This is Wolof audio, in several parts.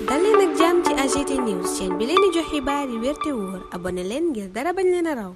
dal leen ak jàmm ci AGT News chaîne bi leen di jox xibaar yi wér te wóor abonné leen ngir dara bañ leen a raw.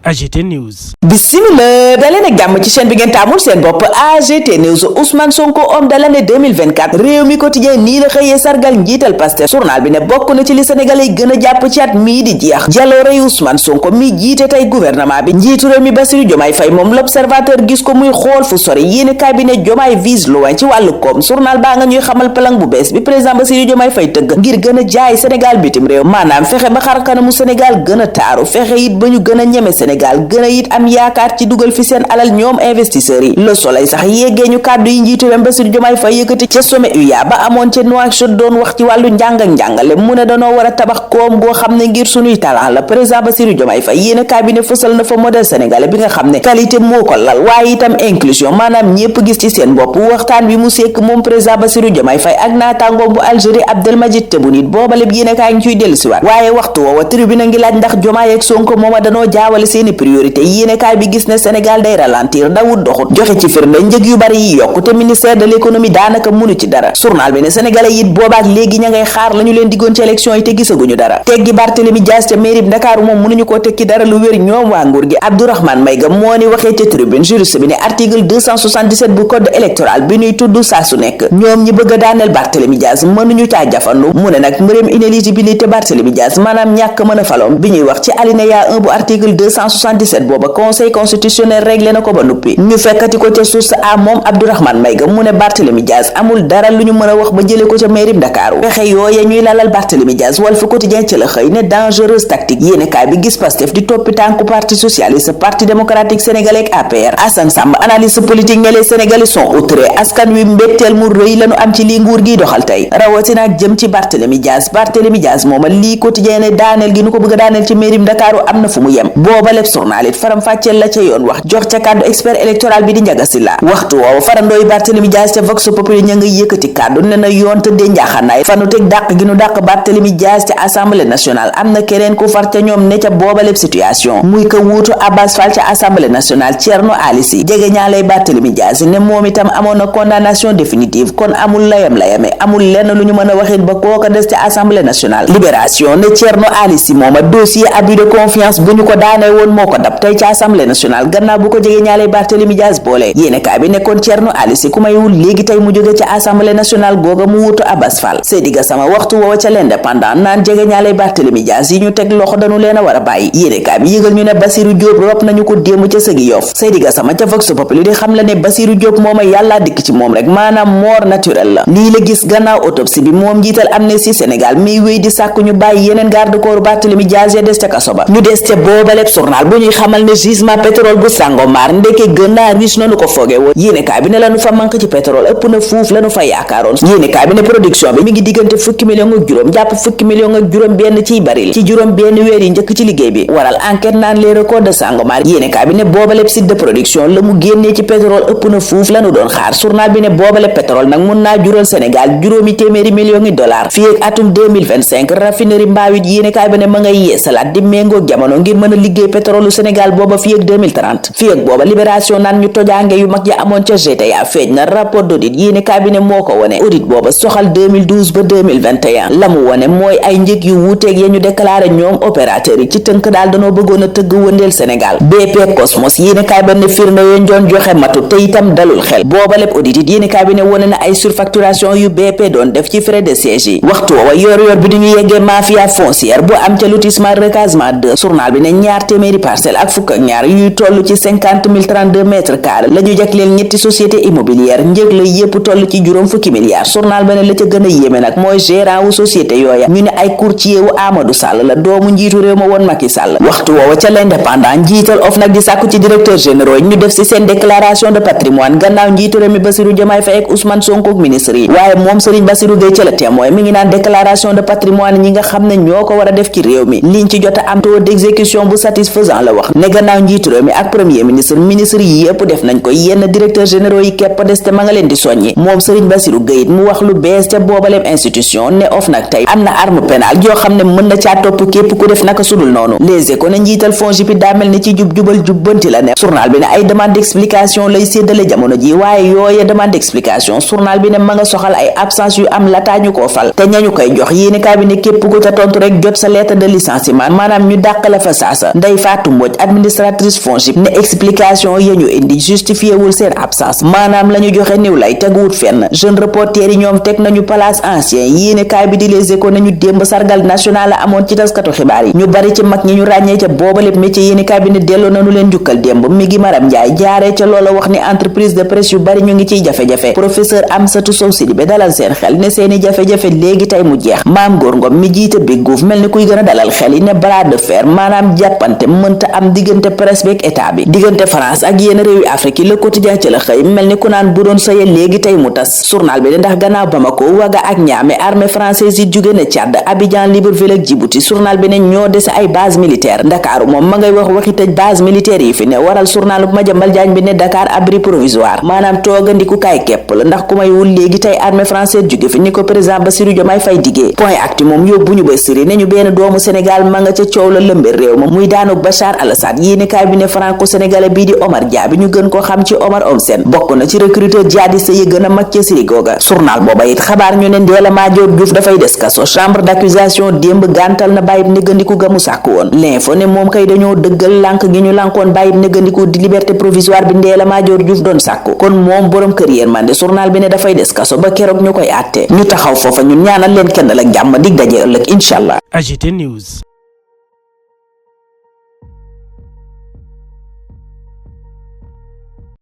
AGT News. Bismillah daleen ak jàmm ci chaîne bi ngeen taamul seen bopp AGT News. Ousmane Sonko homme de l'année 2024 réew mi quotidien nii la xëyee sargal njiital Pastef. journal bi ne bokk na ci li sénégalais yi gën a jàpp ci at mii di jeex jaloorey Ousmane Sonko mi jiite tey gouvernement bi. njiitu réew mi Bassirou Diomaye Faye moom l'observateur gis ko muy xool fu sori yéene cabinet Diomaye vise loin ci wàllu koom. journal baa nga ñuy xamal plan bu bees bi président Bassirou Diomaye Faye tëgg ngir gën a jaay Sénégal bitim réew maanaam fexe ba xar kanamu Sénégal gën a taaru fexe it ba ñu gën a ñeme Sénégal gën a it am yaakaar ci dugal fi seen alal ñoom investisseurs yi. Le Soleil sax yéegee ñu kàddu yi njiitu réew Bassirou Diomaye Faye yëkkati ca sommet UA ba amoon ca Nouakchott doon wax ci wàllu njàng ak njàngale mu ne danoo war a tabax koom goo xam ne ngir sunuy talent la. président Bassirou Diomaye Faye yéen a cabinet fësal na fa modèle sénégalais bi nga xam ne qualité moo ko lal waaye itam inclusion maanaam ñépp gis ci seen bopp. waxtaan bi mu sekk moom président Bassirou Diomaye Faye ak naataangoom bu Algérie Abdelmadjid Tebboune boobale bi yéen a kaay ngi ciy dellusiwaat waaye waxtu woowa tribune ngi laaj ndax Diomaye ak Sonko mooma danoo jaawale seeni priorité yéenekaay bi gis ne Sénégal day ralentir dawut doxut joxe ci firnde njëg yu bari yi yokku te ministère de l'économie daanaka munu ci dara. journal bi ne sénégalais it boobaak léegi ña ngay xaar lañu leen diggoon ci élection yi te gisaguñu dara. teggi Barthélémy Dias ca mairie Ndakaaru moom mënuñu koo tekki dara lu wér ñoom waa nguur gi. Abdourahmane Maïga moo ni waxee ca tribune juriste bi ne article 277 bu code électoral bi ñuy tudd saa su nekk ñoom ñi bëgg a daaneel Barthélémy Dias mënuñu caa jafandu mu ne nag mbirum inéligibilité Barthélémy Dias maanaam ñàkk mën a faloom bi ñuy wax ci alinéa 1 bu article 277 booba conseil constitutionnel réglé na ko ba nuppi ñu fekkati ko ca source a moom Abdourahmane Maïga mu ne Barthélémy Dias amul dara lu ñu mën a wax ba jële ko ca mairie Ndakaaru pexe yooye ñuy lalal Barthélémy Dias Walf Quotidien ci la xëy ne dangereuse tactique yéenekaay bi gis Pastef di toppi tànku parti socialiste parti démocratique sénégalais ak APR. Assane Samb analyste politique ne les sénégalais sont outrés askan wi mbetteel mu rëy lañu am ci lii nguur gi doxal tey rawatina ak jëm ci Barthélémy Dias mooma lii Quotidien ne daaneel gi nu ko bëgg a daaneel ci mairie Ndakaaru am na fu mu yem booba lépp journal it faram fàcceel la ca yoon wax jox ca kàddu expert électoral bi di Ndiaga Sylla waxtu woowu farandooy Barthélémy Dias ca Vox Populi ña nga yëkkati kàddu ne na yoon tëddee njaaxanaay fanu teg dàq gi nu dàq Barthélémy Dias ca assemblée nationale am na keneen ku far ca ñoom ne ca booba lépp situation muy ko wuutu Abbas Fall ca assemblée nationale Thierno Ali Sy jege ñaalay Barthélémy Dias ne moom itam amoon na condamnation définitive kon amul layam-layame amul lenn lu ñu mën a waxit ba kooka des ca assemblée nationale. Libération ne Thierno Ali Sy mooma dossier abus de confiance bu ñu ko daanee woon moo ko dab tey ca assemblée nationale gannaaw bu ko jege ñaale Barthélémy Dias boole yéenekaay bi nekkoon Thierno Ali Sy ku may wul léegi tey mu jóge ca assemblée nationale googa mu wutu Abbas Fall. Seydi Gassama waxtu woowa ca l'Indépendant naan jege ñaale Barthélémy Dias yi ñu teg loxo dañu leen a war a bàyyi yéenekaay bi yëgal ñu ne Bassirou Diop rob nañu ko démb ca Sëgi Yoff. Seydi Gassama ca Vox Populi di xam la ne Bassirou Diop mooma yàllaa dikk ci moom rek maanaam mort naturelle la lii la gis gannaaw autopsie bi moom njiital Amnesty Sénégal miy wéy di sàkk ñu bàyyi yeneen garde corps Barthélémy Dias ya des ca kaso ba ñu des ca boobaleb journal bu ñuy xamal ne gisement pétrole bu Sangomar ndeke gën naa riche nanu ko fooge woon yéenekaay bi ne lanu fa manque ci pétrole ëpp na fuuf lanu fa yaakaaroon yéenekaay bi ne production bi mi ngi diggante fukki million ak juróom jàpp fukki million ak juróom benn ciy baril ci juróom benn weer yi njëkk ci liggéey bi waral enquête naan les records de Sangomar yéenekaay bi ne boobaleb site de production la mu génnee ci pétrole ëpp na fuuf lanu doon xaar journal bi ne boobaleb pétrole nag mun naa jural Sénégal juróomi téeméeri millions yi dollars fii ak atum 2025 raffinerie Mbaawit yéenekaay bi ne ma ngay yeesalaat di méngoog jamono ngir mën a liggéey pétrole Sénégal booba fii ak 2030 fii ak booba Libération naan ñu tojaange yu mag ya amoon ca GTA feeñ na rapport d'audit yéenekaay bi ne moo ko wone audit booba soxal 2012 ba 2021 la mu wone mooy ay njëg yu wuuteeg ya ñu déclaré ñoom opérateurs yi ci tënk daal danoo bëggoon a tëgg wëndeel Sénégal BP Cosmos yéenekaay ba ne firnde yoon doon joxe matu te itam dalul xel booba lépp audit it yéenekaay bi ne wone na ay surfacturation yu BP doon def ci frais de siège yi waxtu woowa yor bi duñu yeggee mafia foncière bu am ca lotissement recasement 2 journal bi ne ñaar téeméeri parcelle ak fukk ak ñaar yuy toll ci 50 032 mètres carrés la ñu jagleel ñetti société immobilière njëg la yépp toll ci juróom fukki milliards journal ba ne la ca gën a yéeme nag mooy gérant wu société yooya ñu ne ay courtier wu Amadou Sall la doomu njiitu réew ma woon Macky Sall waxtu woowa ca l'Indépendant njiital OFNAC di sàkku ci directeur généraux ñu def ci seen déclaration de patrimoine gannaaw njiitu réew mi Bassirou Diomaye Faye ak Ousmane Sonko ak ministre yi waaye moom Serigne Bassirou Gueye ca la témoin mi ngi naan déclaration de patrimoine ñi nga xam ne ñoo ko war a def ci réew mi liñ ci jot a am taux d'exécution bu satisfaisant faisant la wax ne gannaaw njiitu réew mi ak premier ministre yi yépp def nañ ko yenn directeur généraux yi képp des te ma nga leen di soññi moom Serigne Bassirou Gueye mu wax lu bees ca boobaleem institution ne OFNAC tey am na arme pénale joo xam ne mën na caa topp képp ku def naka sudul noonu Les Échos ne njiital FONGIP daa mel ni ci jubal jubbanti la ne journal bi ne ay demande d'explication lay séddale jamono ji waaye yooye demande d'explication journal bi ne ma nga soxal ay absence yu am lataa ñu koo fal te ñañu koy jox yéeni kaa bi ne képp ku ca tontu rek jot sa lettre de licenciement maanaam ñu dàq la fa saasa Ndeye Fatou Mbodj administratrice FONGIP ne explication ya ñu indi justifié wul seen absence maanaam la ñu joxe niw lay teguwut fenn jeune reporter yi ñoom teg nañu place ancien yéeni kaay bi di Les Échos nañu démb sargal national la amoon ci taskatu xibaar yi ñu bari ci mag ñi ñu ràññee ca boobaleb métier yéeni kaay bi ne delloo nañu leen jukkal démb mi ngi Maram Ndiaye jaaree ca loola wax ni entreprise de presse yu bari ñu ngi ciy jafe-jafe professeur Amsatou Sow Sidibé dalal seen xel ne seeni jafe-jafe léegi tey mu jeex Mame Gor Ngom mi jiite Big Gouv mel ni kuy gën a dalal xel yi ne bras de fer maanaam jàppante mënta am diggante presse beeg état bi diggante France ak yenn réew yi Afrique yi Le Quotidien ci la xëy mel ni ku naan bu doon sëye léegi tey mu tas journal bi de ndax gannaaw Bamako Ouaga ak Niamey armée française yi jóge na Tchad Abidjan Libreville ak Djibouti journal bi ne ñoo dese ay base militaire Dakar moom ma ngay waxi tëj base militaire yi fi ne waral journal bu Madiambal Diagne bi ne Dakar abri provisoire maanaam toogandiku kaay képp la ndax ku may wul léegi tey armée française jóge fi ni ko président Bassirou Diomaye Faye diggee point actu moom yóbbu ñu ba sëri ne ñu benn doomu Sénégal ma nga ca coow la lëmbe réew ma muy daanuk Bachar al-Assad yéeni kaay bi ne franco-sénégalais bii di Omar Dia bi ñu gën koo xam ci Omar Omsen bokk na ci recruteur djihadiste yi gën a mag ca Siri googa journal booba it xabaar ñu ne Ndella Madior Diouf dafay des kaso chambre d'accusation démb gàntal na bàyyib négandiku ga mu sàkk woon l'info ne moom kay dañoo dëggal lànk gi ñu lànkoon bàyyib négandiku di liberté provisoire bi Ndella Madior Diouf doon sàkku kon moom borom kër yërmande journal bi ne dafay des kaso ba keroog ñu koy àtte ñu taxaw foofa ñun ñaanal leen kenn ak jàmm dig daje ëllëg incha allah. AGT News.